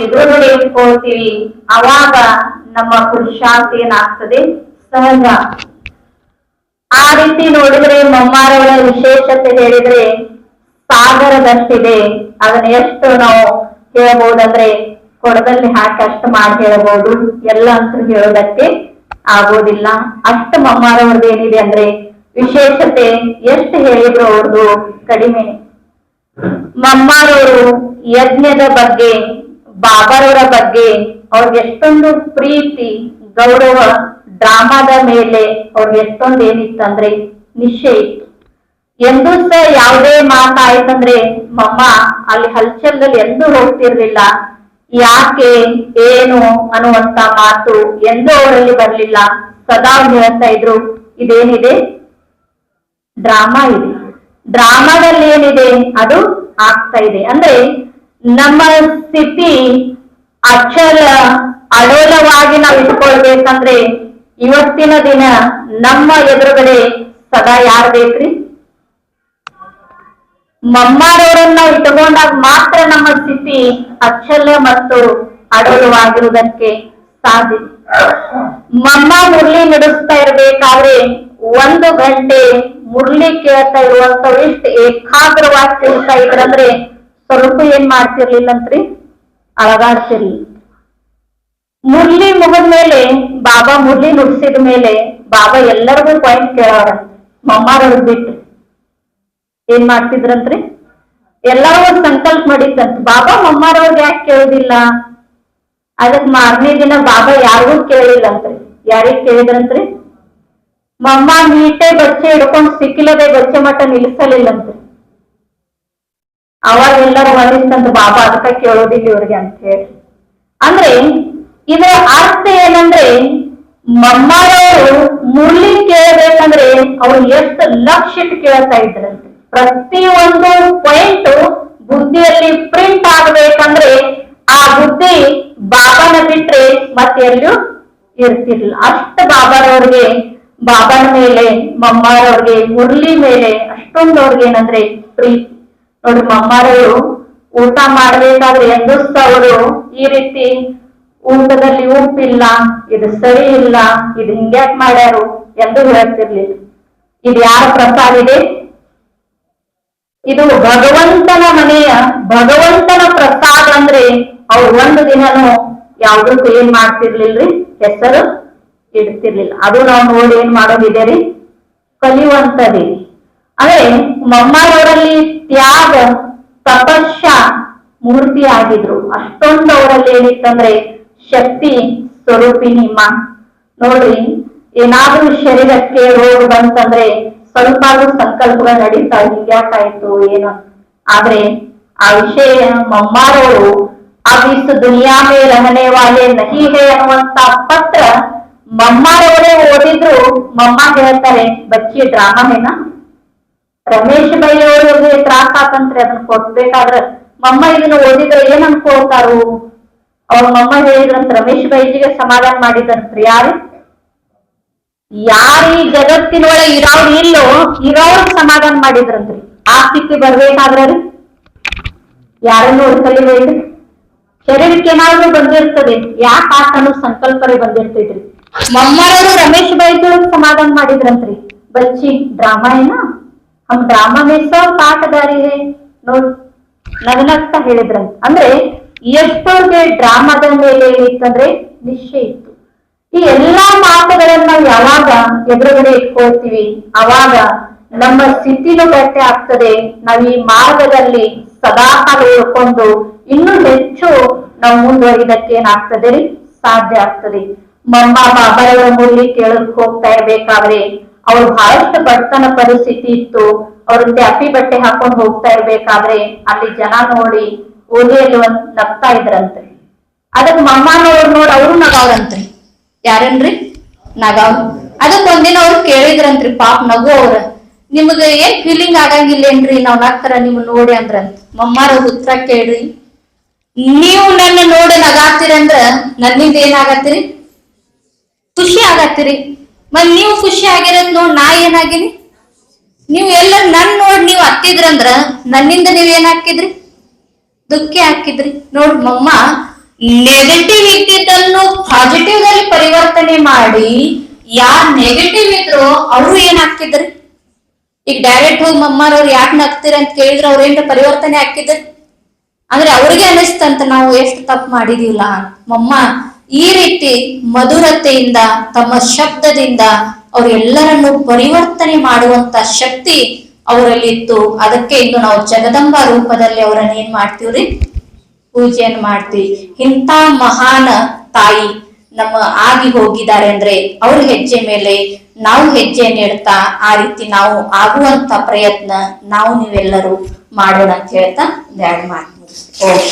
ಎದುರುಗಡೆ ಇಟ್ಕೊಳ್ತೀವಿ ಅವಾಗ ನಮ್ಮ ಪುರುಷಾರ್ಥ ಏನಾಗ್ತದೆ ಸಹಜ. ಆ ರೀತಿ ನೋಡಿದ್ರೆ ಮಮ್ಮಾರವರ ವಿಶೇಷತೆ ಹೇಳಿದ್ರೆ ಸಾಗರದಷ್ಟಿದೆ. ಅದನ್ನ ಎಷ್ಟು ನಾವು ಹೇಳ್ಬಹುದಂದ್ರೆ ಕೊಡದಲ್ಲಿ ಹಾಕಿ ಅಷ್ಟು ಮಾಡಿ ಹೇಳ್ಬಹುದು, ಎಲ್ಲ ಅಂತೂ ಹೇಳೋದಕ್ಕೆ ಆಗೋದಿಲ್ಲ. ಅಷ್ಟು ಮಮ್ಮಾರವ್ರದ್ದು ಏನಿದೆ ಅಂದ್ರೆ ವಿಶೇಷತೆ ಎಷ್ಟು ಹೇಳಿದ್ರು ಅವ್ರದ್ದು ಕಡಿಮೆ. ಮಮ್ಮಾರವರು ಯಜ್ಞದ ಬಗ್ಗೆ, ಬಾಬಾರವರ ಬಗ್ಗೆ ಅವ್ರಿಗೆ ಎಷ್ಟೊಂದು ಪ್ರೀತಿ ಗೌರವ, ಡ್ರಾಮಾದ ಮೇಲೆ ಅವ್ರಿಗೆ ಎಷ್ಟೊಂದು ಏನಿತ್ತಂದ್ರೆ ನಿಶ್ಚಯ ಇತ್ತು. ಎಂದೂ ಸಹ ಯಾವುದೇ ಮಾತಾಯ್ತಂದ್ರೆ ಮಮ್ಮ ಅಲ್ಲಿ ಹಲ್ಚಲ್ದಲ್ಲಿ ಎಂದೂ ಹೋಗ್ತಿರ್ಲಿಲ್ಲ. ಯಾಕೆ ಏನು ಅನ್ನುವಂತ ಮಾತು ಎಂದೂ ಅವರಲ್ಲಿ ಬರ್ಲಿಲ್ಲ. ಸದಾ ಹೇಳ್ತಾ ಇದ್ರು ಇದೇನಿದೆ ಡ್ರಾಮಾ ಇದೆ, ಡ್ರಾಮಾದಲ್ಲಿ ಏನಿದೆ ಅದು ಆಗ್ತಾ ಇದೆ. ಅಂದ್ರೆ ನಮ್ಮ ಸ್ಥಿತಿ ಅಚಲ ಅಡೋಲವಾಗಿ ನಾವು ಇಟ್ಕೊಳ್ಬೇಕಂದ್ರೆ ಇವತ್ತಿನ ದಿನ ನಮ್ಮ ಎದುರುಗಡೆ ಸದಾ ಯಾರು ಬೇಕ್ರಿ? ಮಮ್ಮಾರವರನ್ನ ಇಟ್ಟುಕೊಂಡಾಗ ಮಾತ್ರ ನಮ್ಮ ಸ್ಥಿತಿ ಅಚ್ಚಲ ಮತ್ತು ಅಡೋಲವಾಗಿರುವುದಕ್ಕೆ ಸಾಧ್ಯ. ಮಮ್ಮ ಮುರಳಿ ನಡೆಸ್ತಾ ಇರ್ಬೇಕಾದ್ರೆ 1 ಗಂಟೆ ಮುರಳಿ ಕೇಳ್ತಾ ಇರುವಂತವ್ರು ಇಷ್ಟು ಏಕಾಗ್ರವಾಗಿ ಕೇಳ್ತಾ ಇದ್ರಂದ್ರೆ ಸ್ವಲ್ಪ ಏನ್ ಮಾಡ್ತಿರ್ಲಿಲ್ಲಂತ್ರಿ, ಅಳಗಾಡ್ತಿರ್ಲಿಲ್ಲ. ಮುರಳಿ ಮುಗಿದ್ಮೇಲೆ ಬಾಬಾ ಮುರಳಿ ನುಡ್ಸಿದ ಮೇಲೆ ಬಾಬಾ ಎಲ್ಲರಿಗೂ ಪಾಯಿಂಟ್ ಕೇಳೋರ. ಮಮ್ಮಾರವ್ರು ಬಿಟ್ಟು ಏನ್ ಮಾಡ್ತಿದ್ರಂತ್ರಿ, ಎಲ್ಲರಿಗೂ ಸಂಕಲ್ಪ ಮಾಡಿದ್ದಂತ. ಬಾಬಾ ಮಮ್ಮಾರವ್ರಿಗೆ ಯಾಕೆ ಕೇಳುದಿಲ್ಲ? ಅದಕ್ ಮಾರನೇ ದಿನ ಬಾಬಾ ಯಾರಿಗೂ ಕೇಳಿಲ್ಲಂತ್ರಿ. ಯಾರಿಗ್ ಕೇಳಿದ್ರಂತ್ರಿ? ಮಮ್ಮ ನೀಟೇ ಬಚ್ಚೆ ಹಿಡ್ಕೊಂಡು ಸಿಕ್ಕಿಲ್ಲದೆ ಬಚ್ಚೆ ಮಟ್ಟ ನಿಲ್ಲಿಸಲಿಲ್ಲಂತ್ರಿ. ಅವಾಗ ಎಲ್ಲರೂ ಬಂದಿತ್ತಂತ ಬಾಬಾ ಅದಕ್ಕ ಕೇಳೋದಿಲ್ಲ ಇವ್ರಿಗೆ ಅಂತ ಹೇಳಿ. ಅಂದ್ರೆ ಇದರ ಅರ್ಥ ಏನಂದ್ರೆ ಮಮ್ಮಾರವರು ಮುರಳಿ ಕೇಳಬೇಕಂದ್ರೆ ಅವ್ರು ಎಷ್ಟು ಲಕ್ಷ್ಯ ಇಟ್ಟು ಕೇಳ್ತಾ ಇದ್ರಂತೆ. ಪ್ರತಿಯೊಂದು ಪಾಯಿಂಟ್ ಬುದ್ಧಿಯಲ್ಲಿ ಪ್ರಿಂಟ್ ಆಗ್ಬೇಕಂದ್ರೆ ಆ ಬುದ್ಧಿ ಬಾಬಾನ ಬಿಟ್ರೆ ಮತ್ತೆ ಎಲ್ಲೂ ಇರ್ತಿರ್ಲಿಲ್ಲ. ಅಷ್ಟು ಬಾಬಾರವ್ರಿಗೆ, ಬಾಬಾನ ಮೇಲೆ, ಮಮ್ಮಾರವ್ರಿಗೆ, ಮುರಳಿ ಮೇಲೆ ಅಷ್ಟೊಂದು ಅವ್ರಿಗೆ ಏನಂದ್ರೆ ಪ್ರೀತಿ. ನೋಡ್ರಿ, ಮಮ್ಮಾರವರು ಊಟ ಮಾಡ್ಬೇಕಾದ್ರೆ ಎಂದೂ ಅವರು ಈ ರೀತಿ ಊಟದಲ್ಲಿ ಉಪ್ಪಿಲ್ಲ, ಇದು ಸರಿ ಇಲ್ಲ, ಇದು ಹಿಂಗ್ಯಾಕ್ ಮಾಡ್ಯಾರು ಎಂದು ಹೇಳ್ತಿರ್ಲಿಲ್ಲ. ಇದು ಯಾರ ಪ್ರಸಾದ ಇದೆ? ಇದು ಭಗವಂತನ ಮನೆಯ ಭಗವಂತನ ಪ್ರಸಾದ. ಅಂದ್ರೆ ಅವ್ರು ಒಂದು ದಿನನೂ ಯಾವ್ದಕ್ಕೂ ಏನ್ ಮಾಡ್ತಿರ್ಲಿಲ್ರಿ, ಹೆಸರು ಇಡ್ತಿರ್ಲಿಲ್ಲ. ಅದು ನಾವು ನೋಡಿ ಏನ್ ಮಾಡೋದಿದೆ ರೀ, ಕಲಿಯುವಂತದೇ. ಅಂದ್ರೆ ಮಮ್ಮಾರವರಲ್ಲಿ ತ್ಯಾಗ ತಪಸ್ಯ ಮೂರ್ತಿ ಆಗಿದ್ರು. ಅಷ್ಟೊಂದು ಅವರಲ್ಲಿ ಏನಿತ್ತಂದ್ರೆ ಶಕ್ತಿ ಸ್ವರೂಪಿನಿಮ್ಮ. ನೋಡ್ರಿ, ಏನಾದ್ರೂ ಶರೀರಕ್ಕೆ ರೋಗ ಬಂತಂದ್ರೆ ಸ್ವಲ್ಪ ಸಂಕಲ್ಪಗಳು ನಡೀತಾ, ಹಿಂಗ್ಯಾಕಾಯ್ತು ಏನು. ಆದ್ರೆ ಆ ವಿಷಯ ಮಮ್ಮಾರವರು अब इस दुनिया में रहने वाले नहीं है ಅನ್ನುವಂತ ಪತ್ರ ಮಮ್ಮಾರವರೇ ಓದಿದ್ರು. ಮಮ್ಮ ಹೇಳ್ತಾರೆ, ಬಚ್ಚಿ ಡ್ರಾಮಾ ಹೇನಾ? ರಮೇಶ್ ಬೈ ಅವ್ರಿಗೆ ತ್ರಾಸ ಆತಂತ್ರಿ ಅದನ್ನ ಕೊಡ್ಬೇಕಾದ್ರ ಮಮ್ಮ ಇದನ್ನ ಓದಿದ್ರೆ ಏನ್ ಅನ್ಕೊಳ್ತಾರು? ಅವ್ರ ಮಮ್ಮ ಹೇಳಿದ್ರಂತ ರಮೇಶ್ ಬೈಜಿಗೆ ಸಮಾಧಾನ ಮಾಡಿದಂತ್ರಿ. ಯಾರು ಈ ಜಗತ್ತಿನೊಳಗೆ ಇರೋರು ಇಲ್ಲೋ ಇರೋರು ಸಮಾಧಾನ ಮಾಡಿದ್ರಂತ್ರಿ. ಆ ಸ್ಥಿತಿ ಬರ್ಬೇಕಾದ್ರ ಯಾರನ್ನು ಕಲಿಬೇಕ್ರಿ? ಶರೀರಕ್ಕೆ ಏನಾದ್ರು ಬಂದಿರ್ತದೆ, ಯಾಕೆ ಆಟ ಅನ್ನೋ ಸಂಕಲ್ಪರೇ ಬಂದಿರ್ತೈತ್ರಿ. ಮಮ್ಮರವರು ರಮೇಶ್ ಬೈಜೊಳಗ್ ಸಮಾಧಾನ ಮಾಡಿದ್ರಂತ್ರಿ. ಬಚ್ಚಿ ಡ್ರಾಮಾ ಏನಾ? ಹಮ್ ಡ್ರಾಮಾ ಮೇ ಸಬ್ ಪಾಠದಾರಿ ಹೇ ನೋಡ್ ನಗನಗ್ತ ಹೇಳಿದ್ರಂತ. ಅಂದ್ರೆ ಎಷ್ಟೋರ್ಗೆ ಡ್ರಾಮಾದ ಮೇಲೆ ಏನಿತ್ತಂದ್ರೆ ನಿಶ್ಚಯ ಇತ್ತು. ಈ ಎಲ್ಲಾ ಮಾತುಗಳನ್ನ ನಾವು ಯಾವಾಗ ಎದುರುಗಡೆ ಇಟ್ಕೊಳ್ತೀವಿ ಅವಾಗ ನಮ್ಮ ಸ್ಥಿತಿನೂ ಗಟ್ಟಿ ಆಗ್ತದೆ. ನಾವು ಈ ಮಾರ್ಗದಲ್ಲಿ ಸದಾಕಾಲ ಉಳ್ಕೊಂಡು ಇನ್ನೂ ಹೆಚ್ಚು ನಾವು ಮುಂದುವರಿದಕ್ಕೆ ಏನಾಗ್ತದೆ ರೀ, ಸಾಧ್ಯ ಆಗ್ತದೆ. ಮಮ್ಮ ಬಾಬಾರವರ ಮುರಳಿ ಕೇಳಕ್ ಹೋಗ್ತಾ ಇರ್ಬೇಕಾದ್ರೆ ಅವ್ರು ಬಹಳಷ್ಟು ಬಡತನ ಪರಿಸ್ಥಿತಿ ಇತ್ತು. ಅವ್ರ ತ್ಯಾಪಿ ಬಟ್ಟೆ ಹಾಕೊಂಡು ಹೋಗ್ತಾ ಇರ್ಬೇಕಾದ್ರೆ ಅಲ್ಲಿ ಜನ ನೋಡಿ ಓದಿಯಲ್ಲಿ ಒಂದ್ ನಗ್ತಾ ಇದ್ರಂತ್ರಿ. ಅದಕ್ ಮಮ್ಮನವ್ರು ನೋಡಿ ಅವರು ನಗಾವ್ರಂತ್ರಿ. ಯಾರನ್ರಿ? ನಗಾವ್. ಅದಕ್ ಒಂದಿನ ಅವ್ರು ಕೇಳಿದ್ರಂತ್ರಿ, ಪಾಪ ನಗು ಅವ್ರ, ನಿಮ್ಗ ಏನ್ ಫೀಲಿಂಗ್ ಆಗಂಗಿಲ್ಲೇನ್ರಿ ನಾವ್ ನಗ್ತಾರ ನಿಮ್ ನೋಡಿ ಅಂದ್ರಂತ. ಮಮ್ಮಾರ ಉತ್ತರ ಕೇಳ್ರಿ, ನೀವು ನನ್ನ ನೋಡಿ ನಗಾತಿರಂದ್ರ ನನ್ನಿಂದ ಏನಾಗತ್ತೀರಿ? ಖುಷಿ ಆಗತ್ತೀರಿ. ಮತ್ ನೀವು ಖುಷಿ ಆಗಿರೋದ್ ನೋಡ್ ನಾ ಏನಾಗಿನಿ? ನೀವ್ ಎಲ್ಲ ನನ್ ನೋಡ್ ನೀವ್ ಹತ್ತಿದ್ರಂದ್ರ ನನ್ನಿಂದ ನೀವ್ ಏನ್ ಹಾಕಿದ್ರಿ? ದುಃಖಿ ಹಾಕಿದ್ರಿ. ನೋಡ್ ಮಮ್ಮ ನೆಗೆಟಿವ್ ಇದ್ದಿದ್ದನ್ನು ಪಾಸಿಟಿವ್ ದಲ್ಲಿ ಪರಿವರ್ತನೆ ಮಾಡಿ ಯಾರ್ ನೆಗೆಟಿವ್ ಇದ್ರು ಅವ್ರು ಏನ್ ಹಾಕಿದ್ರಿ? ಈಗ ಡೈರೆಕ್ಟ್ ಹೋಗಿ ಮಮ್ಮಾರವ್ರು ಯಾಕೆ ನಗ್ತೀರ ಅಂತ ಕೇಳಿದ್ರೆ ಅವ್ರ ಏನ್ರ ಪರಿವರ್ತನೆ ಹಾಕಿದ್ರಿ? ಅಂದ್ರೆ ಅವ್ರಿಗೆ ಅನಿಸ್ತಂತ ನಾವು ಎಷ್ಟು ತಪ್ಪು ಮಾಡಿದೀವಲ್ಲ. ಮಮ್ಮ ಈ ರೀತಿ ಮಧುರತೆಯಿಂದ ತಮ್ಮ ಶಬ್ದದಿಂದ ಅವರೆಲ್ಲರನ್ನು ಪರಿವರ್ತನೆ ಮಾಡುವಂತ ಶಕ್ತಿ ಅವರಲ್ಲಿತ್ತು. ಅದಕ್ಕೆ ಇಂದು ನಾವು ಜಗದಂಬಾ ರೂಪದಲ್ಲಿ ಅವರನ್ನ ಏನ್ ಮಾಡ್ತೀವ್ರಿ? ಪೂಜೆಯನ್ನು ಮಾಡ್ತೀವಿ. ಇಂಥ ಮಹಾನ್ ತಾಯಿ ನಮ್ಮ ಆಗಿ ಹೋಗಿದ್ದಾರೆ ಅಂದ್ರೆ ಅವ್ರ ಹೆಜ್ಜೆ ಮೇಲೆ ನಾವು ಹೆಜ್ಜೆ ನೀಡ್ತಾ ಆ ರೀತಿ ನಾವು ಆಗುವಂತ ಪ್ರಯತ್ನ ನಾವು ನೀವೆಲ್ಲರೂ ಮಾಡೋಣ ಅಂತ ಹೇಳ್ತಾ ಎರಡು ಮಾತು. ಓಕೆ.